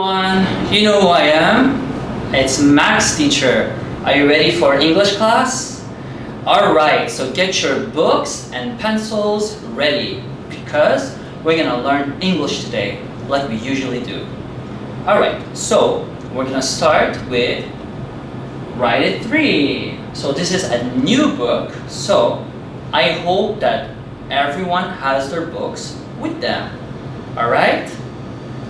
everyone, you know who I am. It's Max teacher. Are you ready for English class? Alright, so get your books and pencils ready because we're gonna learn English today like we usually do. Alright, so we're gonna start with Write It 3. So this is a new book, so I hope that everyone has their books with them. Alright?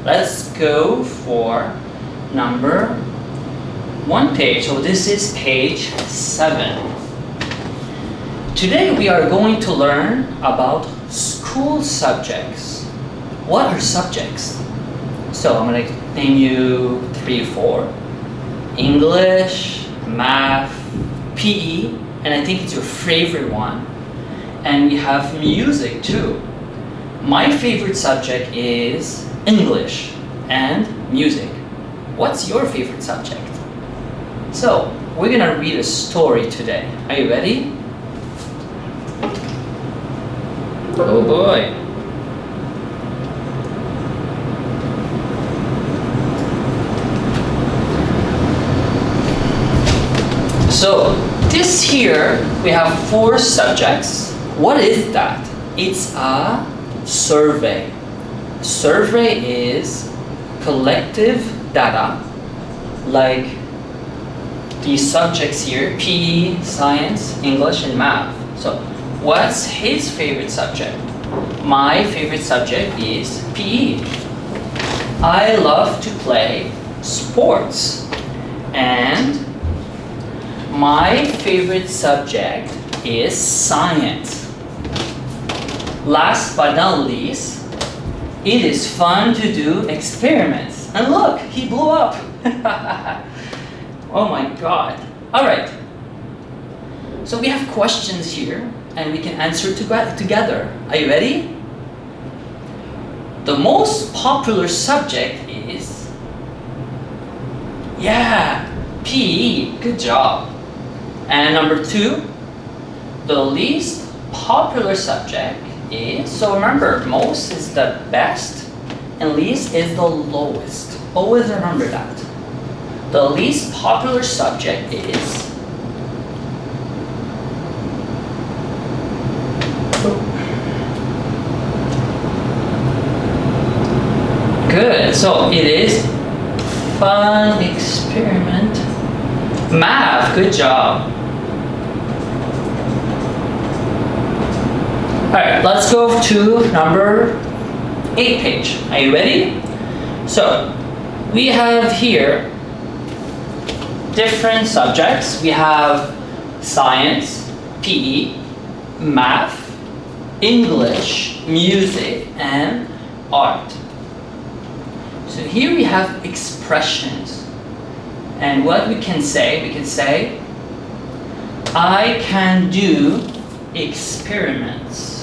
Let's go for number 1 page. So this is page 7. Today we are going to learn about school subjects. What are subjects? So I'm going to name you 3 or 4. English, math, PE, and I think it's your favorite one. And we have music too. My favorite subject is English and music. What's your favorite subject? So, we're gonna read a story today. Are you ready? Oh boy. So, this here, we have 4 subjects. What is that? It's a survey. Survey is collective data, like these subjects here, PE, science, English, and math. So, what's his favorite subject? My favorite subject is PE. I love to play sports. And my favorite subject is science. Last but not least, it is fun to do experiments. And look, he blew up. Oh my god. Alright. So we have questions here and we can answer together. Are you ready? The most popular subject is... Yeah, PE. Good job. And number 2, the least popular subject is, so remember, most is the best and least is the lowest. Always remember that. The least popular subject is good. So it is fun experiment. Math, good job. Alright, let's go to number 8 page. Are you ready? So, we have here different subjects. We have science, PE, math, English, music, and art. So here we have expressions. And what we can say, I can do experiments.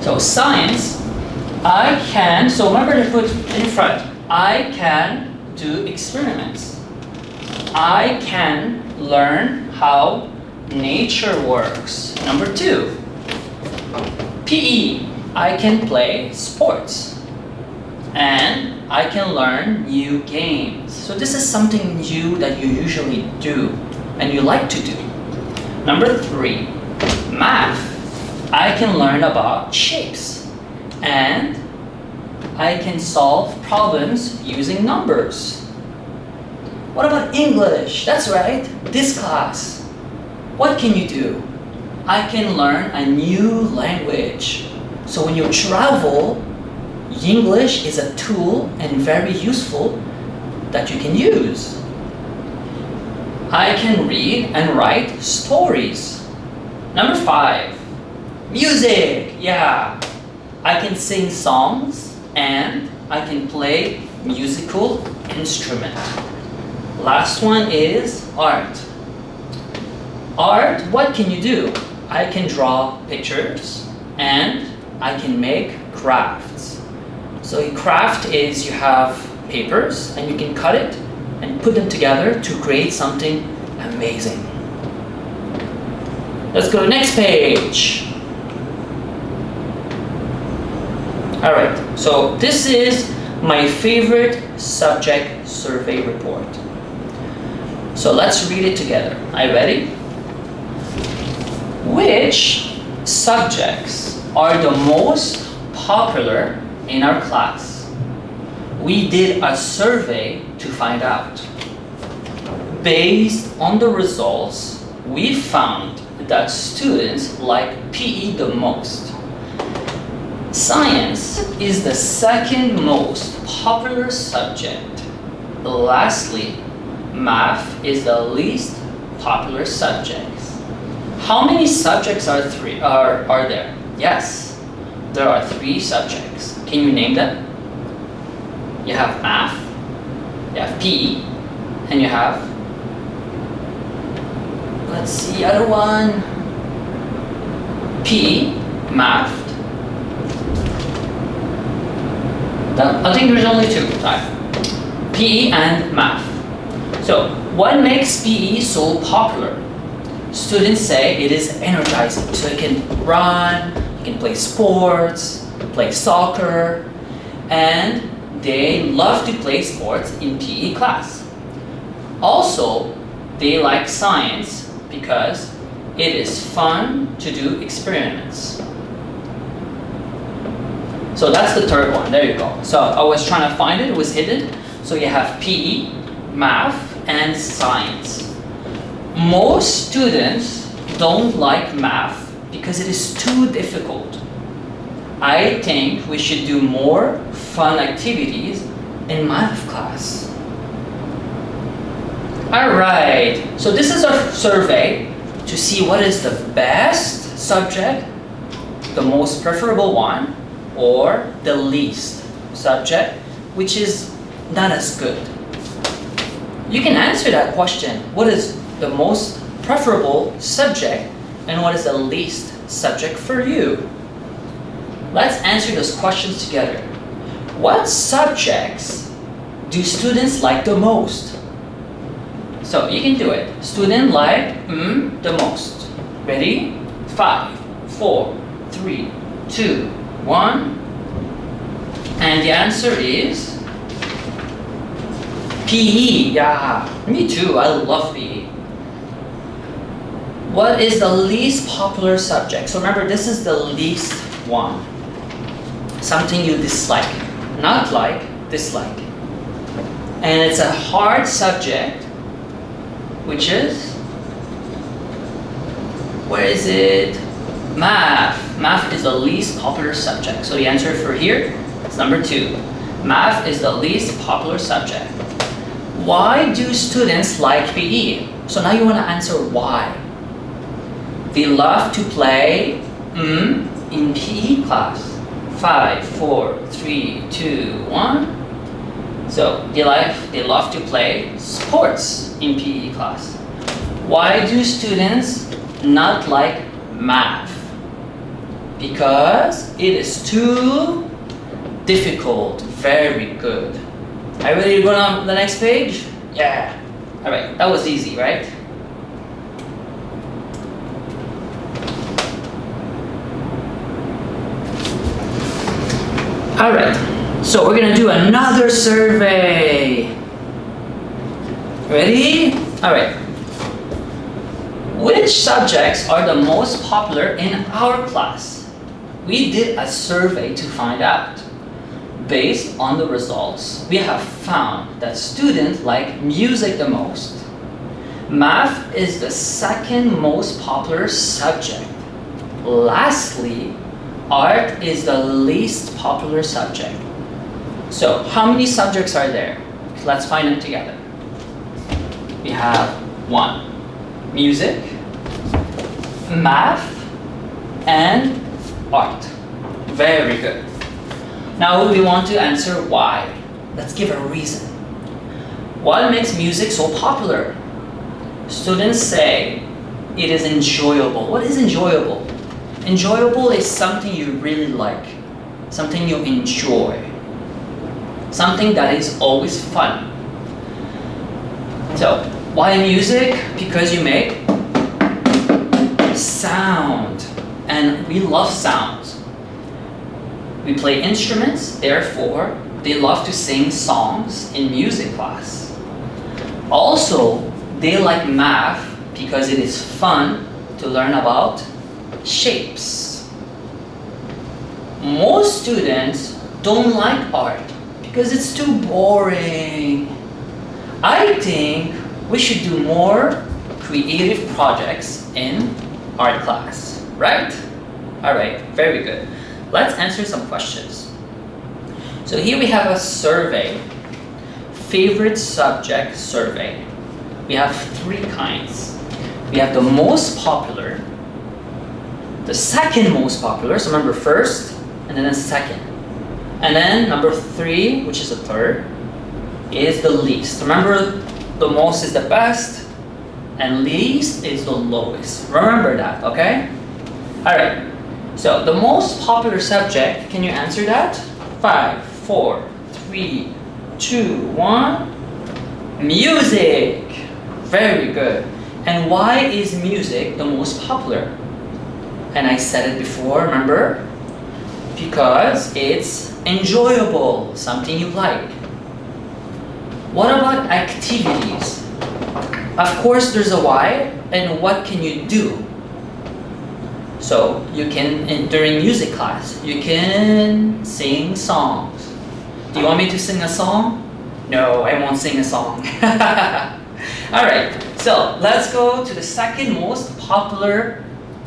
So science, I can, so remember to put in front, I can do experiments. I can learn how nature works. Number 2, PE, I can play sports. And I can learn new games. So this is something new that you usually do and you like to do. Number 3, math. I can learn about shapes and I can solve problems using numbers. What about English? That's right, this class. What can you do? I can learn a new language. So when you travel, English is a tool and very useful that you can use. I can read and write stories. Number 5, music. Yeah, I can sing songs and I can play musical instrument. Last one is art. Art, what can you do? I can draw pictures and I can make crafts. So a craft is you have papers and you can cut it and put them together to create something amazing. Let's go to next page. Alright, So this is my favorite subject survey report. So let's read it together. Are you ready? Which subjects are the most popular in our class? We did a survey to find out. Based on the results, we found that students like PE the most. Science is the second most popular subject. Lastly, math is the least popular subject. How many subjects are there? Yes, there are 3 subjects. Can you name them? You have math, you have PE, and you have, let's see, other one. PE, math. I think there's only 2. PE and math. So, what makes PE so popular? Students say it is energizing. So you can run, you can play sports, play soccer, and they love to play sports in PE class. Also, they like science because it is fun to do experiments. So that's the third one. There you go. So I was trying to find it. It was hidden. So you have PE, math, and science. Most students don't like math because it is too difficult. I think we should do more fun activities in math class. Alright, so this is our survey to see what is the best subject, the most preferable one, or the least subject, which is not as good. You can answer that question. What is the most preferable subject and what is the least subject for you? Let's answer those questions together. What subjects do students like the most? So you can do it. Student like the most. Ready? 5, 4, 3, 2, 1. And the answer is PE. Yeah, me too. I love PE. What is the least popular subject? So remember, this is the least one. Something you dislike. Not like, dislike. And it's a hard subject, which is, where is it? Math. Math is the least popular subject. So the answer for here is number 2. Math is the least popular subject. Why do students like PE? So now you want to answer why. They love to play in PE class. 5, 4, 3, 2, 1. So they love to play sports in PE class. Why do students not like math? Because it is too difficult. Very good. Are you ready to go on the next page? Yeah. Alright, that was easy, right? Alright, so we're gonna do another survey. Ready? Alright. Which subjects are the most popular in our class? We did a survey to find out. Based on the results, we have found that students like music the most. Math is the second most popular subject. Lastly, art is the least popular subject. So, how many subjects are there? Let's find them together. We have 1, music, math, and art. Very good. Now we want to answer why. Let's give a reason. What makes music so popular? Students say it is enjoyable. What is enjoyable? Enjoyable is something you really like, something you enjoy, something that is always fun. So, why music? Because you make sound, and we love sounds. We play instruments, therefore, they love to sing songs in music class. Also, they like math because it is fun to learn about shapes. Most students don't like art because it's too boring. I think we should do more creative projects in art class, right? All right, very good. Let's answer some questions. So here we have a survey, favorite subject survey. We have 3 kinds. We have the most popular, the second most popular, so remember first, and then the second. And then number 3, which is the third, is the least. Remember, the most is the best, and least is the lowest. Remember that, okay? All right. So the most popular subject, can you answer that? 5, 4, 3, 2, 1. Music. Very good. And why is music the most popular? And I said it before, remember? Because it's enjoyable, something you like. What about activities? Of course, there's a why, and what can you do? So you can, during music class, you can sing songs. Do you want me to sing a song? No, I won't sing a song. All right, so let's go to the second most popular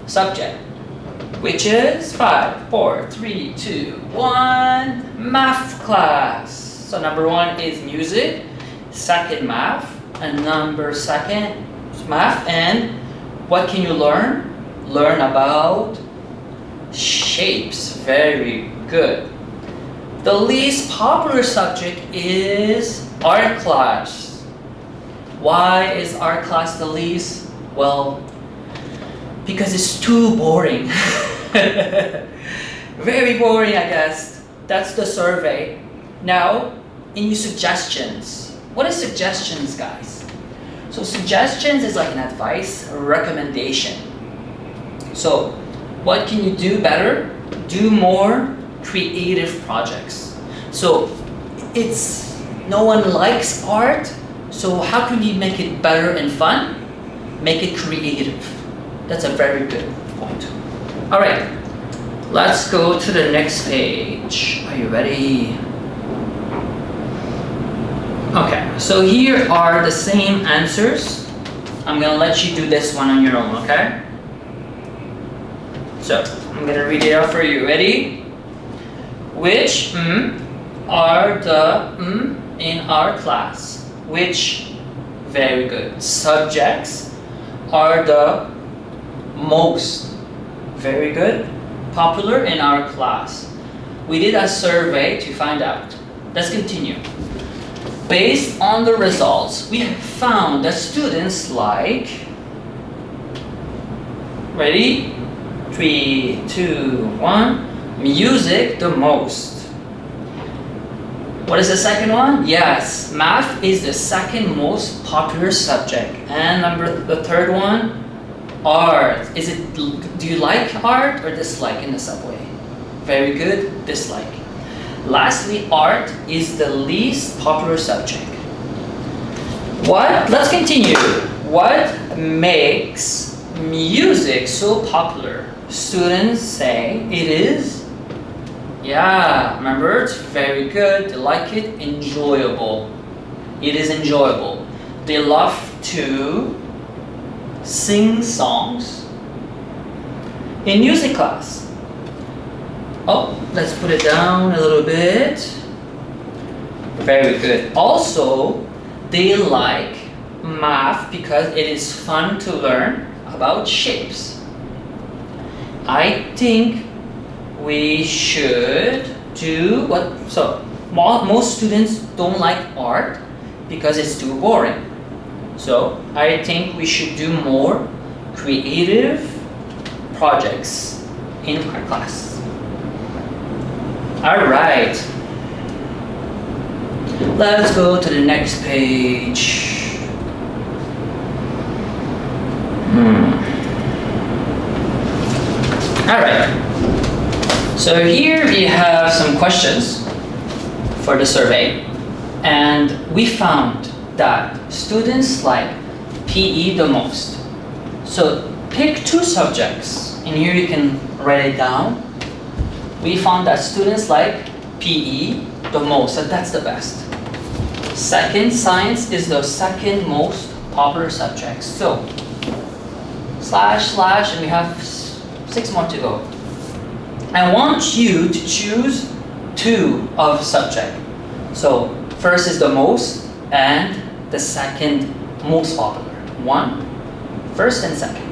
subject, which is 5, 4, 3, 2, 1, math class. So number 1 is music, second math, and number 2 is math. And what can you learn? Learn about shapes. Very good. The least popular subject is art class. Why is art class the least? Well, because it's too boring. Very boring, I guess. That's the survey. Now, any suggestions? What is suggestions, guys? So suggestions is like an advice, a recommendation. So what can you do better? Do more creative projects. So it's, no one likes art, so how can we make it better and fun? Make it creative. That's a very good point. All right, let's go to the next page. Are you ready? Okay, so here are the same answers. I'm gonna let you do this one on your own, okay? So, I'm gonna read it out for you. Ready? Which are the in our class? Which, very good, subjects are the most, very good, popular in our class? We did a survey to find out. Let's continue. Based on the results, we have found that students like, ready? 3, 2, 1, music the most. What is the second one? Yes, math is the second most popular subject. And the third one, art. Do you like art or dislike in the subway? Very good, dislike. Lastly, art is the least popular subject. Let's continue. What makes music so popular? Students say it is, yeah, remember, it's very good, they like it, enjoyable. It is enjoyable. They love to sing songs in music class. Oh, let's put it down a little bit. Very good. Also, they like math because it is fun to learn about shapes. I think we should do what? So, most students don't like art because it's too boring. So, I think we should do more creative projects in our class. All right, let's go to the next page. All right, So here we have some questions for the survey, and we found that students like PE the most. So pick two subjects, and here you can write it down. We found that students like PE the most, and that's the best. Second, science is the second most popular subject. So slash, and we have 6 more to go. I want you to choose two of subject. So first is the most, and the second most popular. One, first and second.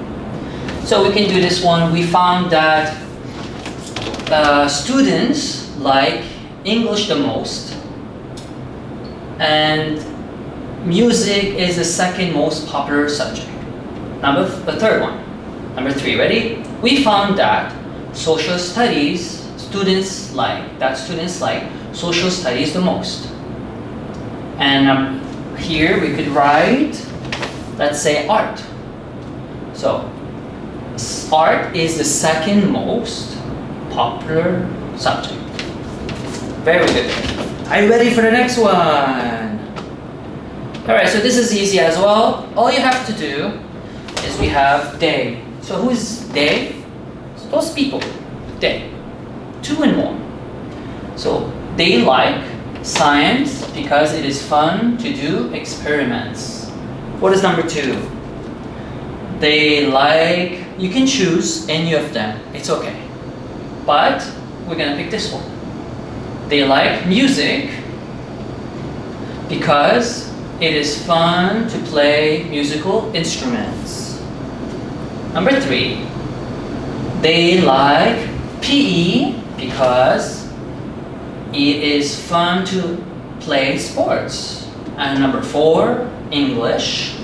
So we can do this one. We found that students like English the most, and music is the second most popular subject. The third one. Number 3, ready? We found that social studies, students like social studies the most. And here we could write, let's say art. So art is the second most popular subject. Very good. Are you ready for the next one? Alright, so this is easy as well. All you have to do is we have they. So who is they? So those people. They. 2 and more. So they like science because it is fun to do experiments. What is number 2? They like, you can choose any of them. It's okay. But we're gonna pick this one. They like music because it is fun to play musical instruments. Number 3, they like PE because it is fun to play sports. And number 4, English.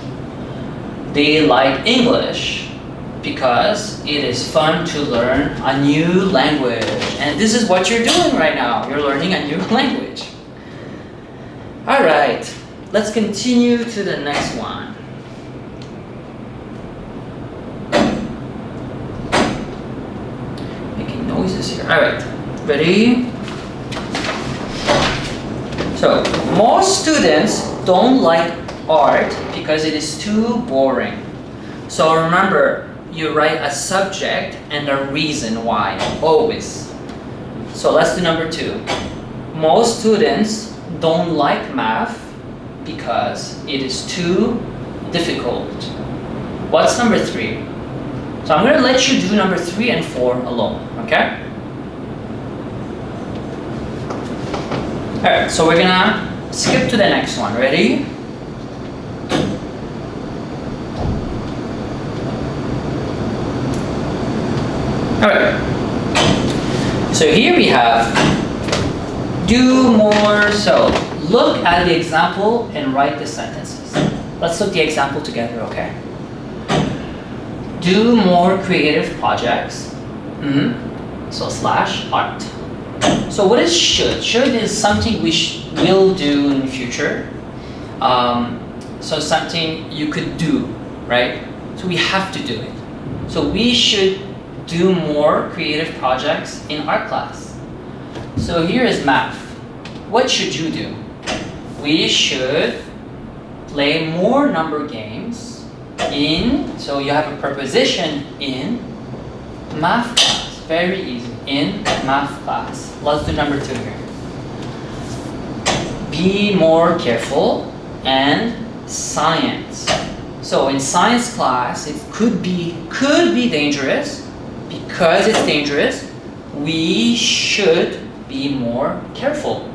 They like English because it is fun to learn a new language. And this is what you're doing right now. You're learning a new language. All right, let's continue to the next one. Making noises here. All right, ready? So, most students don't like art because it is too boring. So remember, you write a subject and a reason why, always. So let's do number 2. Most students don't like math because it is too difficult. What's number 3? So I'm going to let you do number 3 and 4 alone, okay? Alright, so we're going to skip to the next one. Ready? Alright, so here we have do more. So look at the example and write the sentences. Let's look the example together, okay? Do more creative projects. So slash art. So what is should? Should is something we will do in the future. So something you could do, right? So we have to do it. So we should do more creative projects in art class. So here is math. What should you do? We should play more number games in, so you have a preposition in math class. Very easy, in math class. Let's do number 2 here. Be more careful and science. So in science class, it could be dangerous. Because it's dangerous, we should be more careful.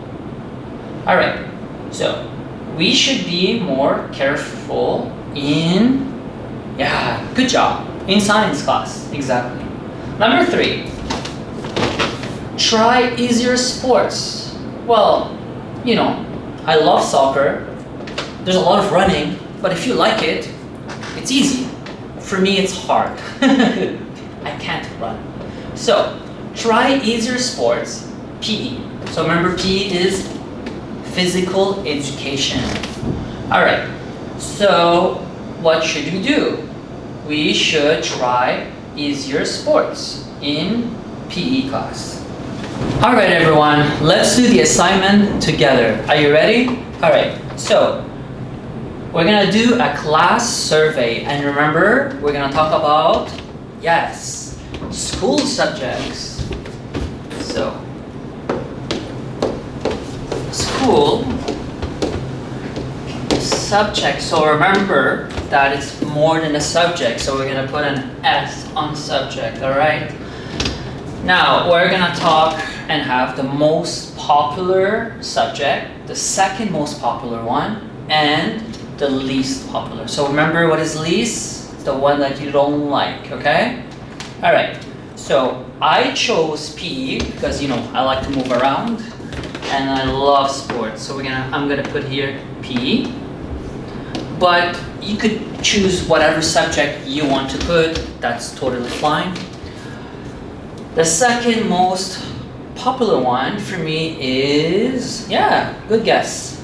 All right, so we should be more careful in, yeah, good job, in science class, exactly. Number 3, try easier sports. Well, you know, I love soccer. There's a lot of running, but if you like it, it's easy. For me, it's hard. I can't run. So, try easier sports, PE. So remember, PE is physical education. Alright, so what should we do? We should try easier sports in PE class. Alright everyone, let's do the assignment together. Are you ready? Alright, so we're gonna do a class survey, and remember, we're gonna talk about, yes, school subjects. So, school subject. So remember that it's more than a subject, so we're gonna put an S on subject, alright? Now, we're gonna talk and have the most popular subject, the second most popular one, and the least popular. So remember, what is least? It's the one that you don't like, okay? Alright, so I chose PE because, you know, I like to move around and I love sports. So I'm gonna put here PE. But you could choose whatever subject you want to put, that's totally fine. The second most popular one for me is, yeah, good guess.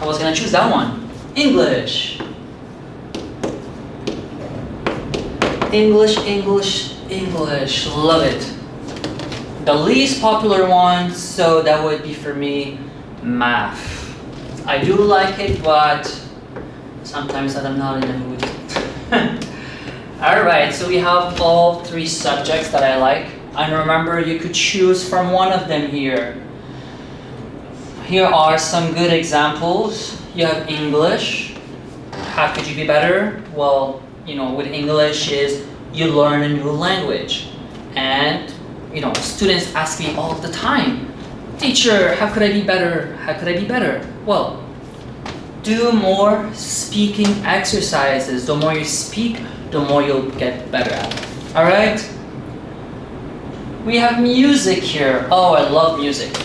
I was gonna choose that one. English. English, English, English, love it. The least popular one, so that would be for me, math. I do like it, but sometimes that I'm not in the mood. Alright, so we have all three subjects that I like. And remember, you could choose from one of them here. Here are some good examples. You have English. How could you be better? Well, you know, with English is you learn a new language. And, you know, students ask me all the time, teacher, how could I be better? How could I be better? Well, do more speaking exercises. The more you speak, the more you'll get better at it. Alright? We have music here. Oh, I love music.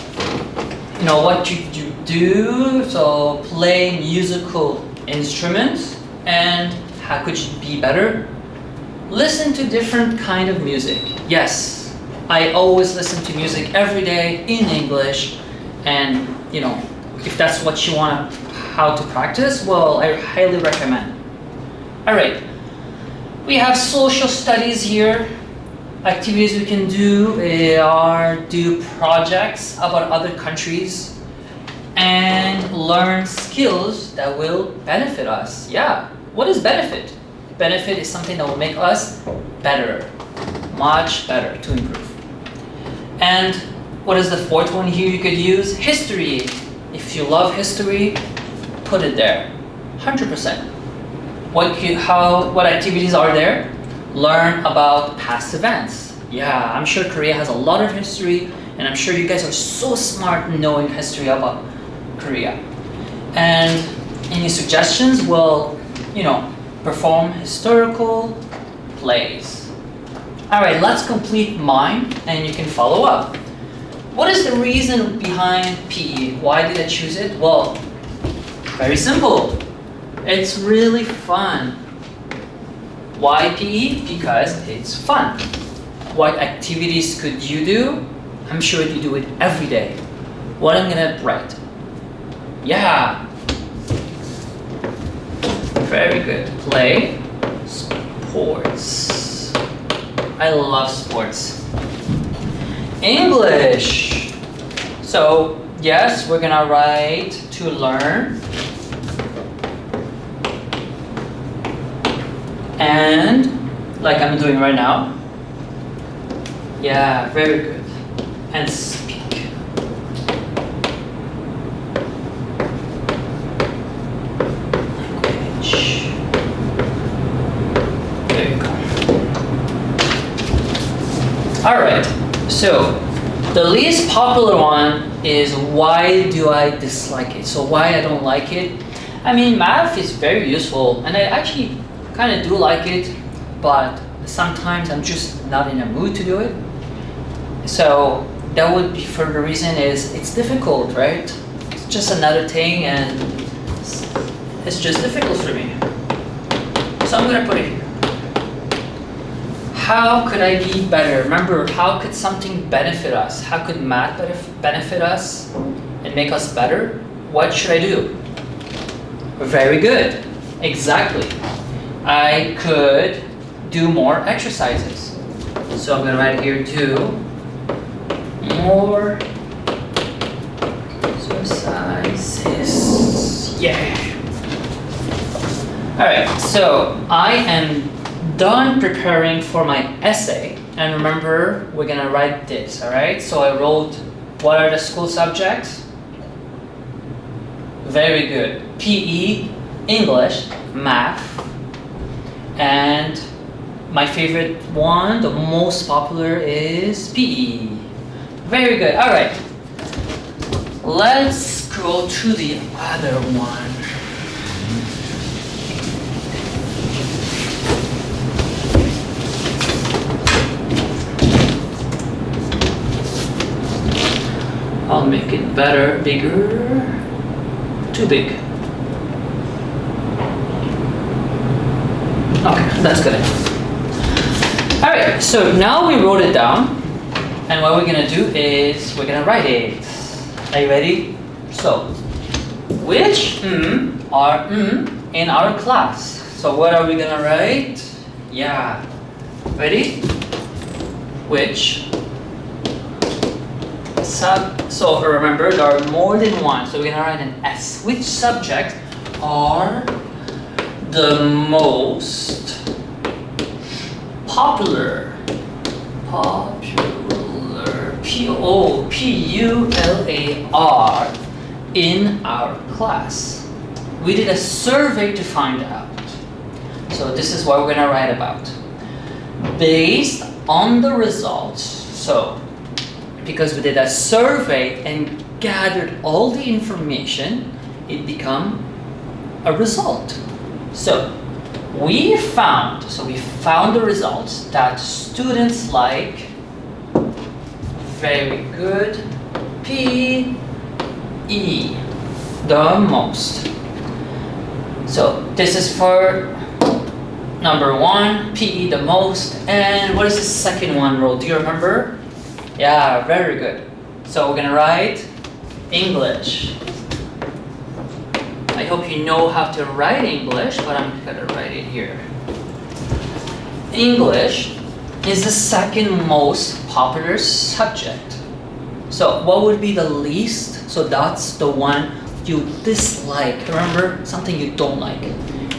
You know what you do? So play musical instruments. And how could you be better? Listen to different kind of music. Yes, I always listen to music every day in English. And, you know, if that's what you want how to practice, well, I highly recommend. Alright, we have social studies here. Activities we can do are do projects about other countries and learn skills that will benefit us. Yeah, what is benefit? Benefit is something that will make us better, much better, to improve. And what is the fourth one here you could use? History. If you love history, put it there, 100%. What activities are there? Learn about past events. Yeah, I'm sure Korea has a lot of history, and I'm sure you guys are so smart knowing history about Korea. And any suggestions? Well, you know, perform historical plays. Alright, let's complete mine, and you can follow up. What is the reason behind PE? Why did I choose it? Well, very simple. It's really fun. Why PE? Because it's fun. What activities could you do? I'm sure you do it every day. What I'm gonna write? Yeah. Very good. Play sports. I love sports. English. So, yes, we're gonna write to learn. And, like I'm doing right now. Yeah, very good. And speak. Language. There you go. Alright, so the least popular one is why do I dislike it? So why I don't like it? I mean, math is very useful, and I actually kind of do like it, but sometimes I'm just not in a mood to do it. So that would be for the reason is it's difficult, right? It's just another thing, and it's just difficult for me. So I'm gonna put it here. How could I be better? Remember, how could something benefit us? How could math benefit us and make us better? What should I do? Very good. Exactly. I could do more exercises. So I'm going to write here too. more exercises. Yeah. Alright, so I am done preparing for my essay. And remember, we're gonna write this, alright? So I wrote, what are the school subjects? Very good. PE, English, math, and my favorite one, the most popular, is PE. Very good. Alright. Let's go to the other one. I'll make it better, bigger, too big. Okay, that's good. Alright, so now we wrote it down, and what we're gonna do is we're gonna write it. Are you ready? So, which are in our class? So what are we gonna write? Yeah, ready? Which so remember, there are more than one, so we're gonna write an S. Which subjects are the most popular? P-O-P-U-L-A-R in our class. We did a survey to find out. So this is what we're gonna write about. Based on the results, so because we did a survey and gathered all the information, it became a result. So we found the results that students like very good PE the most. So this is for number one, PE the most. And what is the second one, Ro? Do you remember? Yeah, very good. So we're gonna write English. I hope you know how to write English, but I'm gonna write it here. English is the second most popular subject. So what would be the least? So that's the one you dislike. Remember, something you don't like.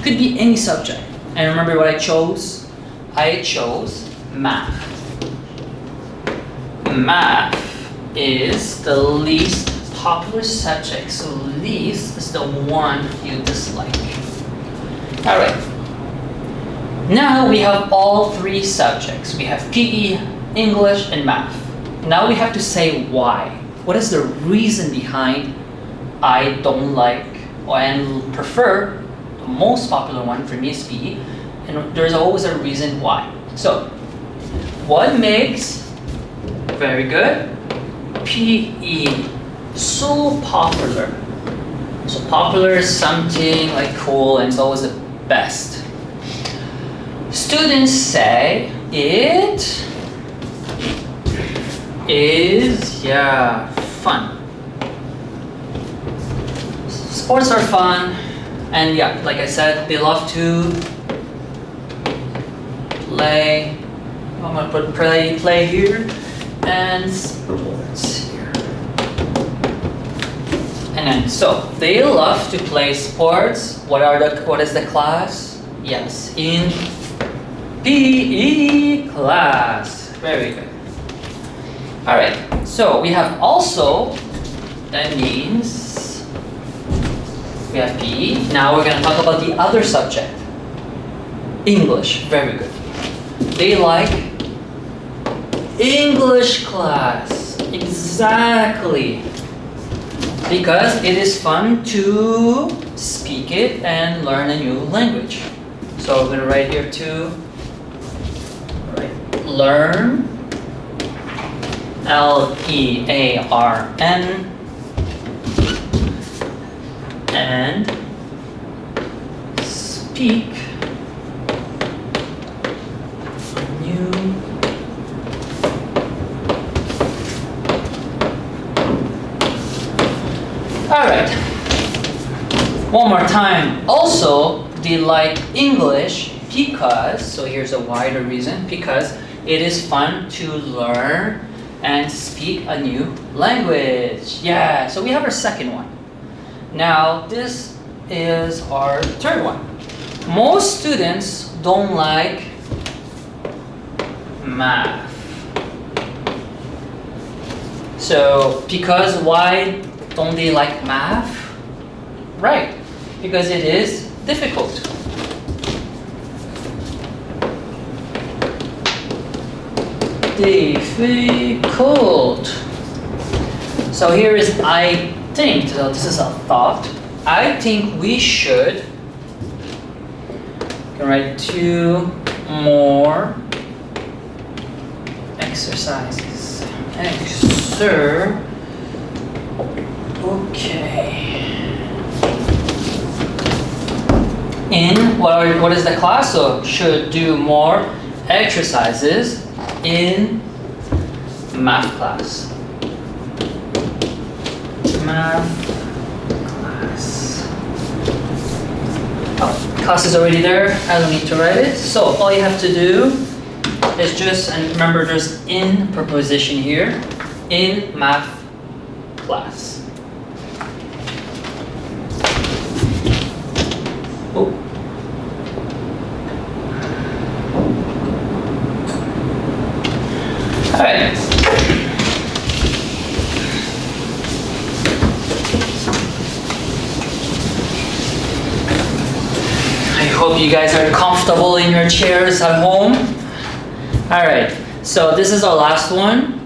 Could be any subject. And remember what I chose? I chose math. Math is the least popular subject, so least is the one you dislike. Alright. Now we have all three subjects. We have PE, English, and math. Now we have to say why. What is the reason behind I don't like and prefer the most popular one for me is PE, and there's always a reason why. So, what makes very good PE so popular? So popular is something like cool and it's always the best. Students say it is, yeah, fun. Sports are fun, and yeah, like I said, they love to play. I'm gonna put play here, and sports here. And then, so they love to play sports. What is the class? Yes, in PE class. Very good. All right. So we have also, that means we have PE. Now we're going to talk about the other subject. English. Very good. They like English class. Exactly. Because it is fun to speak it and learn a new language. So we're going to write here too. Learn, Learn, and speak new Alright, one more time. Also, they like English because, so here's a wider reason, because it is fun to learn and speak a new language. Yeah, so we have our second one. Now, this is our third one. Most students don't like math. So, because why don't they like math? Right, because it is difficult. Difficult. So here is I think, so this is a thought. I think we should write 2 more exercises. Okay. In what is the class? So should do more exercises in math class. Math class. Oh, class is already there. I don't need to write it. So all you have to do is just, and remember there's in preposition here, in math class. Oh. Alright. I hope you guys are comfortable in your chairs at home. Alright, so this is our last one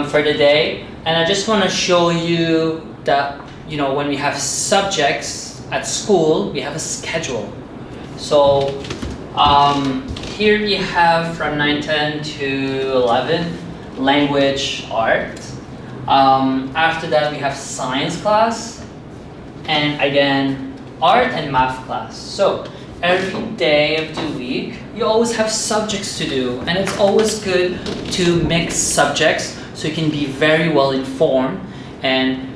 for the day. And I just want to show you that, when we have subjects at school, we have a schedule. So here we have from 9:10 to 11 language art. After that we have science class, and again art and math class. So every day of the week you always have subjects to do, and it's always good to mix subjects so you can be very well informed and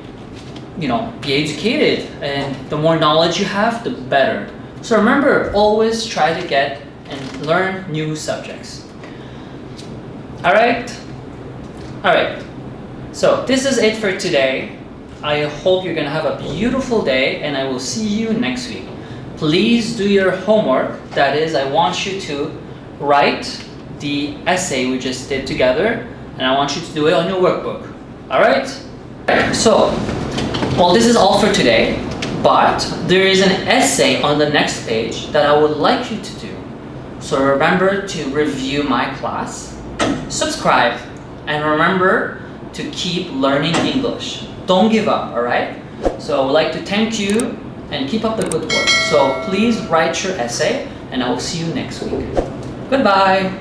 be educated, and the more knowledge you have, the better. So remember, always try to get and learn new subjects. Alright? So this is it for today. I hope you're gonna have a beautiful day, and I will see you next week. Please do your homework. That is, I want you to write the essay we just did together, and I want you to do it on your workbook. Alright? So, this is all for today, but there is an essay on the next page that I would like you to do. So remember to review my class, subscribe, and remember to keep learning English. Don't give up, alright? So I would like to thank you and keep up the good work. So please write your essay, and I will see you next week. Goodbye!